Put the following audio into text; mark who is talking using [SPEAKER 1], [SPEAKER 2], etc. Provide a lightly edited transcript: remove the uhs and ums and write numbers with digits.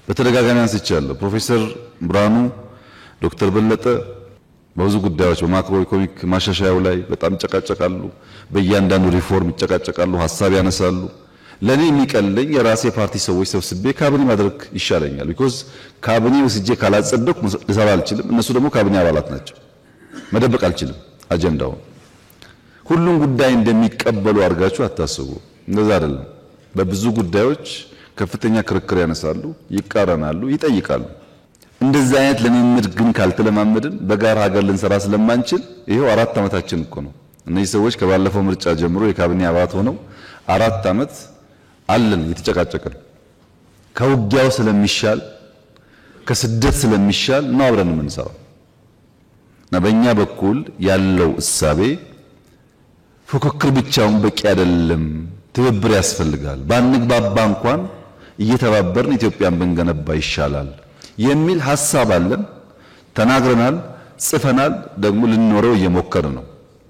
[SPEAKER 1] በተደጋጋሚ አንስቻለሁ። ፕሮፌሰር ብርሃኑ ዶክተር በለጠ በብዙ ጉዳዮች በማክሮ ኢኮኖሚክ ማሻሻያው ላይ በጣም ይጨቃጨቃሉ። በእያንዳንዱ ሪፎርም ይጨቃጨቃሉ፣ ሐሳብ ያነሳሉ። ለኔ የሚቀለኝ የራሴ ፓርቲ ሰዎች ሰብስቤ ካቢኔ ማድረግ ይሻለኛል። ቢኮዝ ካቢኔ ወስጄ ካላጸደቅኩ ልሰራ አልችልም። እነሱ ደግሞ ካቢኔ አባላት ናቸው። መደበቅ አልችልም አጀንዳውን። ሁሉም ጉዳይ እንደሚቀበሉ አድርጋችሁ አታስቡ። እንደዛ አይደለም። በብዙ ጉዳዮች ከፍተኛ ክርክር ያነሳሉ፣ ይቃረናሉ፣ ይጠይቃሉ። እንደዚህ አይነት ልምምድ ግን ካልተለማመድን በጋራ ሀገር ልንሰራ ስለማንችል ይሄው 4 ዓመታችን እኮ ነው። እነዚህ ሰዎች ከባለፈው ምርጫ ጀምሮ የካቢኔ አባላት ሆነው 4 ዓመት አለን እየተጨቃጨቅን። ከውጊያው ስለሚሻል ከስደት ስለሚሻል ነው አብረን የምንሰራው። እና በእኛ በኩል ያለው እሳቤ ፉክክር ብቻውን በቂ አይደለም፣ ትብብር ያስፈልጋል። ባንግባባ እንኳን እየተባበርን ኢትዮጵያን ብንገነባ ይሻላል የሚል ሐሳብ አለን። ተናግረናል፣ ጽፈናል፣ ደግሞ ልንኖረው እየሞከርን ነው።